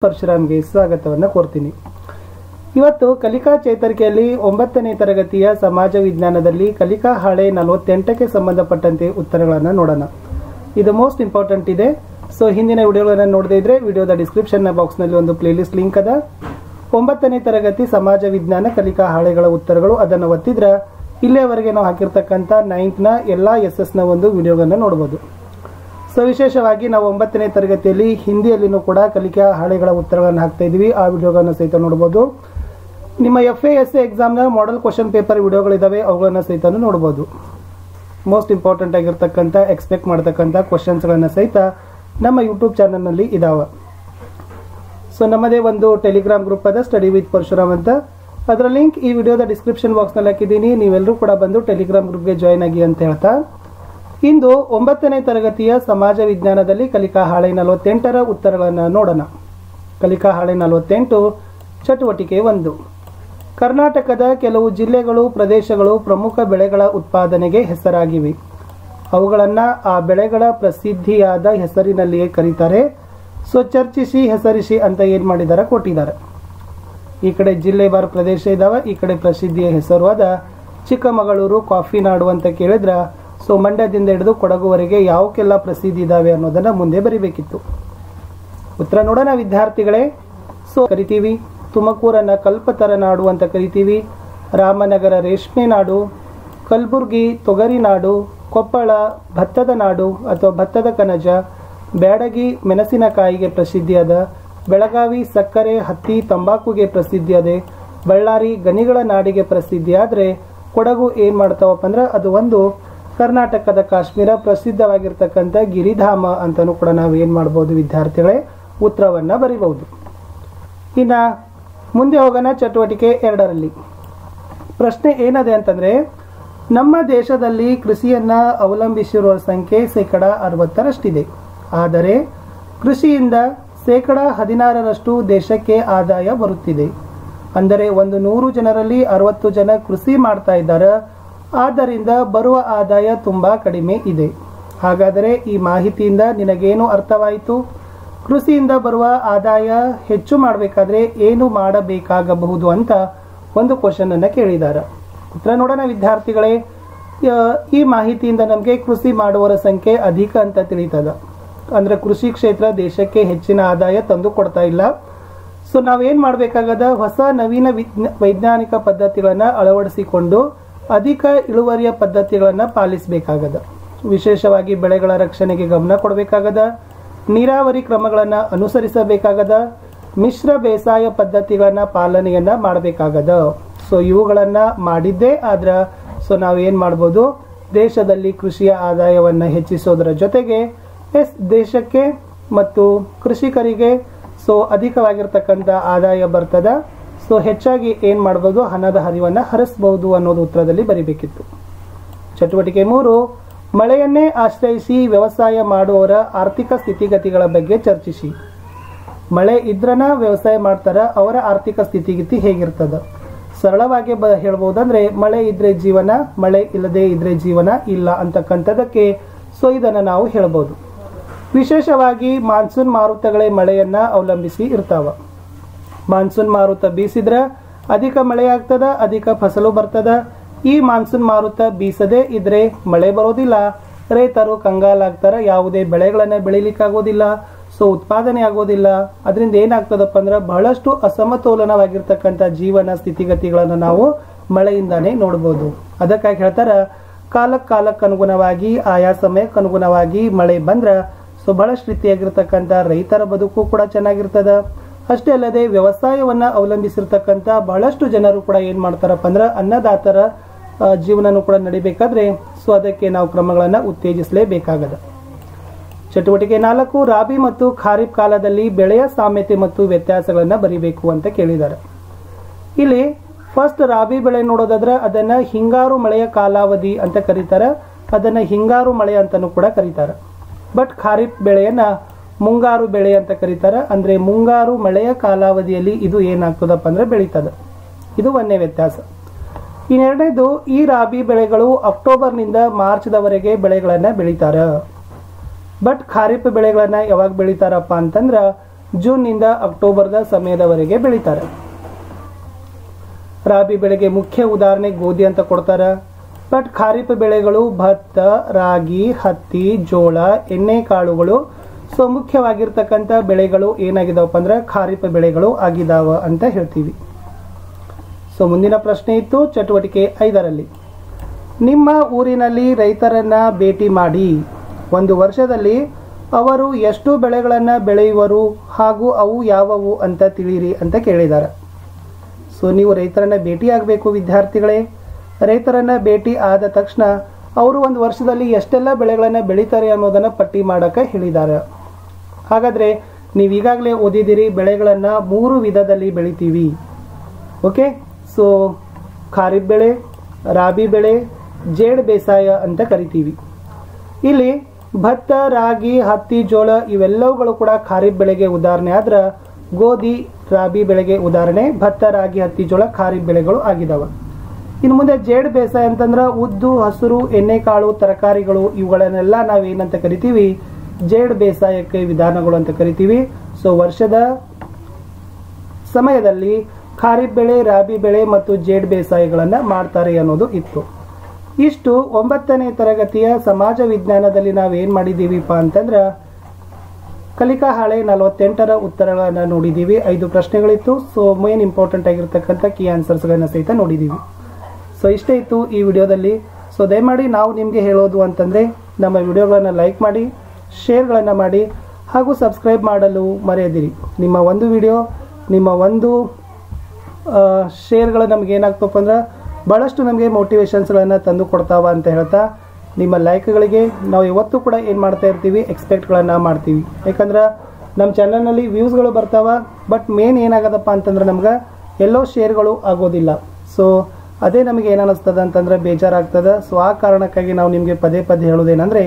ಪರಶುರಾಮ್ಗೆ ಸ್ವಾಗತವನ್ನು ಕೋರ್ತೀನಿ. ಇವತ್ತು ಕಲಿಕಾ ಚೇತರಿಕೆಯಲ್ಲಿ 9ನೇ ತರಗತಿಯ ಸಮಾಜ ವಿಜ್ಞಾನದಲ್ಲಿ ಕಲಿಕಾ ಹಾಳೆ 48ಕ್ಕೆ ಸಂಬಂಧಪಟ್ಟಂತೆ ಉತ್ತರಗಳನ್ನು ನೋಡೋಣ. ಇದು ಮೋಸ್ಟ್ ಇಂಪಾರ್ಟೆಂಟ್ ಇದೆ. ಸೊ ಹಿಂದಿನ ವಿಡಿಯೋಗಳನ್ನು ನೋಡದೇ ಇದ್ರೆ ವಿಡಿಯೋದ ಡಿಸ್ಕ್ರಿಪ್ಷನ್ ಬಾಕ್ಸ್ನಲ್ಲಿ ಒಂದು ಪ್ಲೇಲಿಸ್ಟ್ ಲಿಂಕ್ ಅದ. 9ನೇ ತರಗತಿ ಸಮಾಜ ವಿಜ್ಞಾನ ಕಲಿಕಾ ಹಾಳೆಗಳ ಉತ್ತರಗಳು, ಅದನ್ನು ಒತ್ತಿದ್ರೆ ಇಲ್ಲಿಯವರೆಗೆ ನಾವು ಹಾಕಿರ್ತಕ್ಕಂಥ 9th ನ ಎಲ್ಲ SS ನ ಒಂದು ವಿಡಿಯೋಗಳನ್ನು ನೋಡ್ಬೋದು. ಸೊ ವಿಶೇಷವಾಗಿ ನಾವು 9ನೇ ತರಗತಿಯಲ್ಲಿ ಹಿಂದಿಯಲ್ಲಿನೂ ಕೂಡ ಕಲಿಕಾ ಹಾಳೆಗಳ ಉತ್ತರಗಳನ್ನು ಹಾಕ್ತಾ ಇದ್ವಿ. ಆ ವಿಡಿಯೋಗಳನ್ನು ಸಹಿತ ನೋಡ್ಬೋದು. ನಿಮ್ಮ FASA ಎಕ್ಸಾಮ್ನ ಮಾಡೆಲ್ ಕ್ವಶನ್ ಪೇಪರ್ ವಿಡಿಯೋಗಳಿದ್ದಾವೆ, ಅವುಗಳನ್ನು ಸಹಿತ ನೋಡ್ಬೋದು. ಮೋಸ್ಟ್ ಇಂಪಾರ್ಟೆಂಟ್ ಆಗಿರ್ತಕ್ಕಂಥ ಎಕ್ಸ್ಪೆಕ್ಟ್ ಮಾಡ್ತಕ್ಕಂಥ ಕ್ವಶನ್ಸ್ಗಳನ್ನು ಸಹಿತ ನಮ್ಮ ಯೂಟ್ಯೂಬ್ ಚಾನಲ್ನಲ್ಲಿ ಇದಾವೆ. ಸೊ ನಮ್ಮದೇ ಒಂದು ಟೆಲಿಗ್ರಾಮ್ ಗ್ರೂಪ್ ಅದ, ಸ್ಟಡಿ ವಿತ್ ಪರಶುರಾಮ್ ಅಂತ. ಅದರ ಲಿಂಕ್ ಈ ವಿಡಿಯೋದ ಡಿಸ್ಕ್ರಿಪ್ಷನ್ ಬಾಕ್ಸ್ನಲ್ಲಿ ಹಾಕಿದ್ದೀನಿ. ನೀವೆಲ್ಲರೂ ಕೂಡ ಬಂದು ಟೆಲಿಗ್ರಾಮ್ ಗ್ರೂಪ್ಗೆ ಜಾಯ್ನ್ ಆಗಿ ಅಂತ ಹೇಳ್ತಾ, ಇಂದು 9ನೇ ತರಗತಿಯ ಸಮಾಜ ವಿಜ್ಞಾನದಲ್ಲಿ ಕಲಿಕಾ ಹಾಳೆ 48ರ ಉತ್ತರಗಳನ್ನು ನೋಡೋಣ. ಕಲಿಕಾ ಹಾಳೆ 48 ಚಟುವಟಿಕೆ 1. ಕರ್ನಾಟಕದ ಕೆಲವು ಜಿಲ್ಲೆಗಳು, ಪ್ರದೇಶಗಳು ಪ್ರಮುಖ ಬೆಳೆಗಳ ಉತ್ಪಾದನೆಗೆ ಹೆಸರಾಗಿವೆ. ಅವುಗಳನ್ನು ಆ ಬೆಳೆಗಳ ಪ್ರಸಿದ್ಧಿಯಾದ ಹೆಸರಿನಲ್ಲಿಯೇ ಕರೀತಾರೆ. ಸೊ ಚರ್ಚಿಸಿ, ಹೆಸರಿಸಿ ಅಂತ ಏನು ಮಾಡಿದ್ದಾರೆ ಕೊಟ್ಟಿದ್ದಾರೆ. ಈ ಕಡೆ ಜಿಲ್ಲೆ ಬಾರ್ ಪ್ರದೇಶ ಇದಾವೆ, ಈ ಕಡೆ ಪ್ರಸಿದ್ಧಿಯ ಹೆಸರು ಅದ ಚಿಕ್ಕಮಗಳೂರು ಕಾಫಿ ನಾಡು ಅಂತ ಕೇಳಿದ್ರೆ, ಸೊ ಮಂಡ್ಯದಿಂದ ಹಿಡಿದು ಕೊಡಗುವರೆಗೆ ಯಾವಕ್ಕೆಲ್ಲ ಪ್ರಸಿದ್ಧಿ ಇದಾವೆ ಅನ್ನೋದನ್ನ ಮುಂದೆ ಬರಿಬೇಕಿತ್ತು. ಉತ್ತರ ನೋಡೋಣ ವಿದ್ಯಾರ್ಥಿಗಳೇ. ಸೊ ಕರಿತೀವಿ ತುಮಕೂರನ್ನ ಕಲ್ಪತರ ನಾಡು ಅಂತ ಕರಿತೀವಿ, ರಾಮನಗರ ರೇಷ್ಮೆ ನಾಡು, ಕಲಬುರ್ಗಿ ತೊಗರಿ ನಾಡು, ಕೊಪ್ಪಳ ಭತ್ತದ ನಾಡು ಅಥವಾ ಭತ್ತದ ಕನಜ, ಬ್ಯಾಡಗಿ ಮೆಣಸಿನಕಾಯಿಗೆ ಪ್ರಸಿದ್ಧಿಯಾದ, ಬೆಳಗಾವಿ ಸಕ್ಕರೆ ಹತ್ತಿ ತಂಬಾಕುಗೆ ಪ್ರಸಿದ್ಧಿಯಾದೆ, ಬಳ್ಳಾರಿ ಗಣಿಗಳ ನಾಡಿಗೆ ಪ್ರಸಿದ್ಧಿಯಾದರೆ, ಕೊಡಗು ಏನು ಮಾಡ್ತಾವಪ್ಪ ಅಂದ್ರೆ ಅದು ಒಂದು ಕರ್ನಾಟಕದ ಕಾಶ್ಮೀರ ಪ್ರಸಿದ್ಧವಾಗಿರ್ತಕ್ಕಂಥ ಗಿರಿಧಾಮ ಅಂತಲೂ ಕೂಡ ನಾವು ಏನು ಮಾಡ್ಬೋದು ವಿದ್ಯಾರ್ಥಿಗಳೇ, ಉತ್ತರವನ್ನು ಬರಿಬಹುದು. ಇನ್ನು ಮುಂದೆ ಹೋಗೋಣ ಚಟುವಟಿಕೆ 2ರಲ್ಲಿ. ಪ್ರಶ್ನೆ ಏನದೆ ಅಂತಂದರೆ, ನಮ್ಮ ದೇಶದಲ್ಲಿ ಕೃಷಿಯನ್ನು ಅವಲಂಬಿಸಿರುವ ಸಂಖ್ಯೆ 60%ರಷ್ಟಿದೆ. ಆದರೆ ಕೃಷಿಯಿಂದ 16% ದೇಶಕ್ಕೆ ಆದಾಯ ಬರುತ್ತಿದೆ. ಅಂದರೆ 100 ಜನರಲ್ಲಿ 60 ಜನ ಕೃಷಿ ಮಾಡ್ತಾ ಇದ್ದಾರೆ. ಆದ್ದರಿಂದ ಬರುವ ಆದಾಯ ತುಂಬ ಕಡಿಮೆ ಇದೆ. ಹಾಗಾದರೆ ಈ ಮಾಹಿತಿಯಿಂದ ನಿನಗೇನು ಅರ್ಥವಾಯಿತು? ಕೃಷಿಯಿಂದ ಬರುವ ಆದಾಯ ಹೆಚ್ಚು ಮಾಡಬೇಕಾದ್ರೆ ಏನು ಮಾಡಬೇಕಾಗಬಹುದು ಅಂತ ಒಂದು ಕ್ವಶನ್ ಅನ್ನು ಕೇಳಿದ್ದಾರೆ. ಉತ್ತರ ನೋಡೋಣ ವಿದ್ಯಾರ್ಥಿಗಳೇ. ಈ ಮಾಹಿತಿಯಿಂದ ನಮಗೆ ಕೃಷಿ ಮಾಡುವವರ ಸಂಖ್ಯೆ ಅಧಿಕ ಅಂತ ತಿಳಿತದ. ಅಂದರೆ ಕೃಷಿ ಕ್ಷೇತ್ರ ದೇಶಕ್ಕೆ ಹೆಚ್ಚಿನ ಆದಾಯ ತಂದು ಕೊಡ್ತಾ ಇಲ್ಲ. ಸೊ ನಾವೇನು ಮಾಡಬೇಕಾಗದ, ಹೊಸ ನವೀನ ವೈಜ್ಞಾನಿಕ ಪದ್ಧತಿಗಳನ್ನು ಅಳವಡಿಸಿಕೊಂಡು ಅಧಿಕ ಇಳುವರಿಯ ಪದ್ಧತಿಗಳನ್ನು ಪಾಲಿಸಬೇಕಾಗದ. ವಿಶೇಷವಾಗಿ ಬೆಳೆಗಳ ರಕ್ಷಣೆಗೆ ಗಮನ ಕೊಡಬೇಕಾಗದ, ನೀರಾವರಿ ಕ್ರಮಗಳನ್ನು ಅನುಸರಿಸಬೇಕಾಗದ, ಮಿಶ್ರ ಬೇಸಾಯ ಪದ್ಧತಿಗಳನ್ನು ಪಾಲನೆಯನ್ನು ಮಾಡಬೇಕಾಗದ. ಸೊ ಇವುಗಳನ್ನು ಮಾಡಿದ್ದೇ ಆದ್ರೆ ಸೊ ನಾವೇನು ಮಾಡ್ಬೋದು, ದೇಶದಲ್ಲಿ ಕೃಷಿಯ ಆದಾಯವನ್ನು ಹೆಚ್ಚಿಸೋದರ ಜೊತೆಗೆ ದೇಶಕ್ಕೆ ಮತ್ತು ಕೃಷಿಕರಿಗೆ ಸೊ ಅಧಿಕವಾಗಿರ್ತಕ್ಕಂಥ ಆದಾಯ ಬರ್ತದ. ಸೊ ಹೆಚ್ಚಾಗಿ ಏನು ಮಾಡ್ಬೋದು, ಹಣದ ಹರಿವನ್ನು ಹರಿಸಬಹುದು ಅನ್ನೋದು ಉತ್ತರದಲ್ಲಿ ಬರಿಬೇಕಿತ್ತು. ಚಟುವಟಿಕೆ 3. ಮಳೆಯನ್ನೇ ಆಶ್ರಯಿಸಿ ವ್ಯವಸಾಯ ಮಾಡುವವರ ಆರ್ಥಿಕ ಸ್ಥಿತಿಗತಿಗಳ ಬಗ್ಗೆ ಚರ್ಚಿಸಿ. ಮಳೆ ಇದ್ರನ ವ್ಯವಸಾಯ ಮಾಡ್ತಾರ, ಅವರ ಆರ್ಥಿಕ ಸ್ಥಿತಿಗತಿ ಹೇಗಿರ್ತದ? ಸರಳವಾಗಿ ಹೇಳ್ಬೋದಂದ್ರೆ, ಮಳೆ ಇದ್ರೆ ಜೀವನ, ಮಳೆ ಇಲ್ಲದೆ ಇದ್ರೆ ಜೀವನ ಇಲ್ಲ ಅಂತಕ್ಕಂಥದಕ್ಕೆ ಸೊ ಇದನ್ನು ನಾವು ಹೇಳ್ಬೋದು. ವಿಶೇಷವಾಗಿ ಮಾನ್ಸೂನ್ ಮಾರುತಗಳೇ ಮಳೆಯನ್ನು ಅವಲಂಬಿಸಿ ಇರ್ತಾವ. ಮಾನ್ಸೂನ್ ಮಾರುತ ಬೀಸಿದ್ರೆ ಅಧಿಕ ಮಳೆ ಆಗ್ತದ, ಅಧಿಕ ಫಸಲು ಬರ್ತದ. ಈ ಮಾನ್ಸೂನ್ ಮಾರುತ ಬೀಸದೇ ಇದ್ರೆ ಮಳೆ ಬರೋದಿಲ್ಲ, ರೈತರು ಕಂಗಾಲಾಗ್ತಾರೆ, ಯಾವುದೇ ಬೆಳೆಗಳನ್ನು ಬೆಳಿಲಿಕ್ಕಾಗೋದಿಲ್ಲ, ಸೊ ಉತ್ಪಾದನೆ ಆಗೋದಿಲ್ಲ. ಅದರಿಂದ ಏನಾಗ್ತದಪ್ಪ ಅಂದ್ರೆ ಬಹಳಷ್ಟು ಅಸಮತೋಲನವಾಗಿರ್ತಕ್ಕಂಥ ಜೀವನ ಸ್ಥಿತಿಗತಿಗಳನ್ನು ನಾವು ಮಳೆಯಿಂದಾನೇ ನೋಡ್ಬೋದು. ಅದಕ್ಕಾಗಿ ಹೇಳ್ತಾರೆ, ಕಾಲಕ್ಕೆ ಅನುಗುಣವಾಗಿ ಆಯಾ ಸಮಯಕ್ಕೆ ಅನುಗುಣವಾಗಿ ಮಳೆ ಬಂದ್ರೆ ಸೊ ಬಹಳಷ್ಟು ರೀತಿಯಾಗಿರ್ತಕ್ಕಂಥ ರೈತರ ಬದುಕು ಕೂಡ ಚೆನ್ನಾಗಿರ್ತದ. ಅಷ್ಟೇ ಅಲ್ಲದೆ ವ್ಯವಸಾಯವನ್ನು ಅವಲಂಬಿಸಿರ್ತಕ್ಕಂಥ ಬಹಳಷ್ಟು ಜನರು ಕೂಡ ಏನು ಮಾಡ್ತಾರಪ್ಪ ಅಂದ್ರೆ ಅನ್ನದಾತರ ಜೀವನನೂ ಕೂಡ ನಡಿಬೇಕಾದ್ರೆ ಸೊ ಅದಕ್ಕೆ ನಾವು ಕ್ರಮಗಳನ್ನು ಉತ್ತೇಜಿಸಲೇಬೇಕಾಗದ. ಚಟುವಟಿಕೆ 4. ರಾಬಿ ಮತ್ತು ಖಾರಿಫ್ ಕಾಲದಲ್ಲಿ ಬೆಳೆಯ ಸಾಮ್ಯತೆ ಮತ್ತು ವ್ಯತ್ಯಾಸಗಳನ್ನು ಬರಿಬೇಕು ಅಂತ ಕೇಳಿದ್ದಾರೆ. ಇಲ್ಲಿ ಫಸ್ಟ್ ರಾಬಿ ಬೆಳೆ ನೋಡೋದಾದ್ರೆ ಅದನ್ನು ಹಿಂಗಾರು ಮಳೆಯ ಕಾಲಾವಧಿ ಅಂತ ಕರೀತಾರೆ, ಅದನ್ನು ಹಿಂಗಾರು ಮಳೆ ಅಂತಲೂ ಕೂಡ ಕರೀತಾರೆ. ಬಟ್ ಖಾರಿಫ್ ಬೆಳೆಯನ್ನು ಮುಂಗಾರು ಬೆಳೆ ಅಂತ ಕರೀತಾರೆ. ಅಂದರೆ ಮುಂಗಾರು ಮಳೆಯ ಕಾಲಾವಧಿಯಲ್ಲಿ ಇದು ಏನಾಗ್ತದಪ್ಪ ಅಂದ್ರೆ ಬೆಳೀತದೆ. ಇದು ಒಂದೇ ವ್ಯತ್ಯಾಸ. ಇನ್ನೆರಡನೇದು, ಈ ರಾಬಿ ಬೆಳೆಗಳು ಅಕ್ಟೋಬರ್ನಿಂದ ಮಾರ್ಚ್ದವರೆಗೆ ಬೆಳೆಗಳನ್ನು ಬೆಳೀತಾರೆ. ಬಟ್ ಖಾರಿಫ್ ಬೆಳೆಗಳನ್ನು ಯಾವಾಗ ಬೆಳೀತಾರಪ್ಪ ಅಂತಂದ್ರೆ ಜೂನ್ನಿಂದ ಅಕ್ಟೋಬರ್ದ ಸಮಯದವರೆಗೆ ಬೆಳೀತಾರೆ. ರಾಬಿ ಬೆಳೆಗೆ ಮುಖ್ಯ ಉದಾಹರಣೆ ಗೋಧಿ ಅಂತ ಕೊಡ್ತಾರೆ. ಬಟ್ ಖಾರಿಫ್ ಬೆಳೆಗಳು ಭತ್ತ, ರಾಗಿ, ಹತ್ತಿ, ಜೋಳ, ಎಣ್ಣೆಕಾಳುಗಳು ಸೊ ಮುಖ್ಯವಾಗಿರ್ತಕ್ಕಂಥ ಬೆಳೆಗಳು ಏನಾಗಿದಾವಪ್ಪ ಅಂದ್ರೆ ಖಾರಿಫ್ ಬೆಳೆಗಳು ಆಗಿದಾವ ಅಂತ ಹೇಳ್ತೀವಿ. ಸೊ ಮುಂದಿನ ಪ್ರಶ್ನೆ ಇತ್ತು ಚಟುವಟಿಕೆ 5ರಲ್ಲಿ, ನಿಮ್ಮ ಊರಿನಲ್ಲಿ ರೈತರನ್ನ ಭೇಟಿ ಮಾಡಿ ಒಂದು ವರ್ಷದಲ್ಲಿ ಅವರು ಎಷ್ಟು ಬೆಳೆಗಳನ್ನು ಬೆಳೆಯುವರು ಹಾಗೂ ಅವು ಯಾವುವು ಅಂತ ತಿಳಿಯಿರಿ ಅಂತ ಕೇಳಿದ್ದಾರೆ. ಸೊ ನೀವು ರೈತರನ್ನ ಭೇಟಿ ಆಗಬೇಕು ವಿದ್ಯಾರ್ಥಿಗಳೇ. ರೈತರನ್ನ ಭೇಟಿ ಆದ ತಕ್ಷಣ ಅವರು ಒಂದು ವರ್ಷದಲ್ಲಿ ಎಷ್ಟೆಲ್ಲ ಬೆಳೆಗಳನ್ನು ಬೆಳೀತಾರೆ ಅನ್ನೋದನ್ನು ಪಟ್ಟಿ ಮಾಡೋಕ್ಕೆ ಹೇಳಿದ್ದಾರೆ. ಹಾಗಾದರೆ ನೀವು ಈಗಾಗಲೇ ಓದಿದಿರಿ, ಬೆಳೆಗಳನ್ನು 3 ವಿಧದಲ್ಲಿ ಬೆಳಿತೀವಿ. ಓಕೆ, ಸೊ ಖಾರಿಫ್ ಬೆಳೆ, ರಾಬಿ ಬೆಳೆ, ಜೇಡ್ ಬೇಸಾಯ ಅಂತ ಕರಿತೀವಿ. ಇಲ್ಲಿ ಭತ್ತ, ರಾಗಿ, ಹತ್ತಿ, ಜೋಳ ಇವೆಲ್ಲವುಗಳು ಕೂಡ ಖಾರಿಫ್ ಬೆಳೆಗೆ ಉದಾಹರಣೆ ಆದ್ರೆ ಗೋಧಿ ರಾಬಿ ಬೆಳೆಗೆ ಉದಾಹರಣೆ. ಭತ್ತ, ರಾಗಿ, ಹತ್ತಿ, ಜೋಳ ಖಾರಿಫ್ ಬೆಳೆಗಳು ಆಗಿದಾವೆ. ಇನ್ನು ಮುಂದೆ ಜೇಡ್ ಬೇಸಾಯ ಅಂತಂದ್ರೆ ಉದ್ದು, ಹಸಿರು, ಎಣ್ಣೆಕಾಳು, ತರಕಾರಿಗಳು ಇವುಗಳನ್ನೆಲ್ಲ ನಾವೇನಂತ ಕರಿತೀವಿ, ಜೇಡ್ ಬೇಸಾಯಕ್ಕೆ ವಿಧಾನಗಳು ಅಂತ ಕರಿತೀವಿ. ಸೊ ವರ್ಷದ ಸಮಯದಲ್ಲಿ ಖಾರಿಫ್ ಬೆಳೆ, ರಾಬಿ ಬೆಳೆ ಮತ್ತು ಜೇಡ್ ಬೇಸಾಯಗಳನ್ನು ಮಾಡ್ತಾರೆ ಅನ್ನೋದು ಇತ್ತು. ಇಷ್ಟು 9ನೇ ತರಗತಿಯ ಸಮಾಜ ವಿಜ್ಞಾನದಲ್ಲಿ ನಾವೇನು ಮಾಡಿದ್ದೀವಿಪ್ಪ ಅಂತಂದ್ರೆ ಕಲಿಕಾ ಹಾಳೆ 48ರ ಉತ್ತರಗಳನ್ನು ನೋಡಿದ್ದೀವಿ. 5 ಪ್ರಶ್ನೆಗಳಿತ್ತು. ಸೊ ಮೇನ್ ಇಂಪಾರ್ಟೆಂಟ್ ಆಗಿರ್ತಕ್ಕಂಥ ಕೀ ಆನ್ಸರ್ಸ್ಗಳನ್ನು ಸಹಿತ ನೋಡಿದ್ದೀವಿ. ಸೊ ಇಷ್ಟೇ ಇತ್ತು ಈ ವಿಡಿಯೋದಲ್ಲಿ. ಸೊ ದಯಮಾಡಿ ನಾವು ನಿಮಗೆ ಹೇಳೋದು ಅಂತಂದರೆ ನಮ್ಮ ವಿಡಿಯೋಗಳನ್ನು ಲೈಕ್ ಮಾಡಿ, ಶೇರ್ಗಳನ್ನು ಮಾಡಿ ಹಾಗೂ ಸಬ್ಸ್ಕ್ರೈಬ್ ಮಾಡಲು ಮರೆಯದಿರಿ. ನಿಮ್ಮ ಒಂದು ವಿಡಿಯೋ, ನಿಮ್ಮ ಒಂದು ಶೇರ್ಗಳು ನಮ್ಗೆ ಏನಾಗ್ತಪ್ಪ ಅಂದ್ರೆ ಭಾಳಷ್ಟು ನಮಗೆ ಮೋಟಿವೇಶನ್ಸ್ಗಳನ್ನು ತಂದು ಕೊಡ್ತಾವ ಅಂತ ಹೇಳ್ತಾ, ನಿಮ್ಮ ಲೈಕ್ಗಳಿಗೆ ನಾವು ಯಾವತ್ತೂ ಕೂಡ ಏನು ಮಾಡ್ತಾ ಇರ್ತೀವಿ, ಎಕ್ಸ್ಪೆಕ್ಟ್ಗಳನ್ನು ಮಾಡ್ತೀವಿ. ಯಾಕಂದ್ರೆ ನಮ್ಮ ಚಾನಲ್ನಲ್ಲಿ ವ್ಯೂಸ್ಗಳು ಬರ್ತಾವ, ಬಟ್ ಮೇನ್ ಏನಾಗದಪ್ಪ ಅಂತಂದ್ರೆ ನಮ್ಗೆ ಎಲ್ಲೋ ಶೇರ್ಗಳು ಆಗೋದಿಲ್ಲ. ಸೊ ಅದೇ ನಮಗೆ ಏನನ್ನಿಸ್ತದೆ ಅಂತಂದ್ರೆ ಬೇಜಾರಾಗ್ತದೆ. ಸೊ ಆ ಕಾರಣಕ್ಕಾಗಿ ನಾವು ನಿಮಗೆ ಪದೇ ಪದೇ ಹೇಳೋದೇನೆಂದರೆ,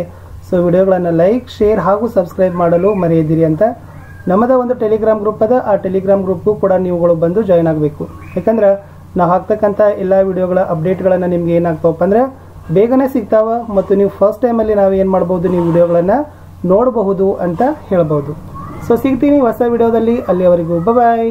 ಸೊ ವಿಡಿಯೋಗಳನ್ನು ಲೈಕ್, ಶೇರ್ ಹಾಗೂ ಸಬ್ಸ್ಕ್ರೈಬ್ ಮಾಡಲು ಮರೆಯದಿರಿ ಅಂತ. ನಮ್ಮದೇ ಒಂದು ಟೆಲಿಗ್ರಾಮ್ ಗ್ರೂಪ್ ಅದ, ಆ ಟೆಲಿಗ್ರಾಮ್ ಗ್ರೂಪ್ಗೂ ಕೂಡ ನೀವುಗಳು ಬಂದು ಜಾಯ್ನ್ ಆಗಬೇಕು. ಯಾಕಂದ್ರೆ ನಾವು ಹಾಕ್ತಕ್ಕಂಥ ಎಲ್ಲ ವಿಡಿಯೋಗಳ ಅಪ್ಡೇಟ್ಗಳನ್ನು ನಿಮ್ಗೆ ಏನಾಗ್ತಾವಪ್ಪ ಅಂದರೆ ಬೇಗನೆ ಸಿಗ್ತಾವ ಮತ್ತು ನೀವು ಫಸ್ಟ್ ಟೈಮಲ್ಲಿ ನಾವು ಏನು ಮಾಡ್ಬೋದು, ನೀವು ವಿಡಿಯೋಗಳನ್ನು ನೋಡಬಹುದು ಅಂತ ಹೇಳ್ಬೋದು. ಸೊ ಸಿಗ್ತೀನಿ ಹೊಸ ವಿಡಿಯೋದಲ್ಲಿ. ಅಲ್ಲಿಯವರೆಗೂ ಬಾಯ್.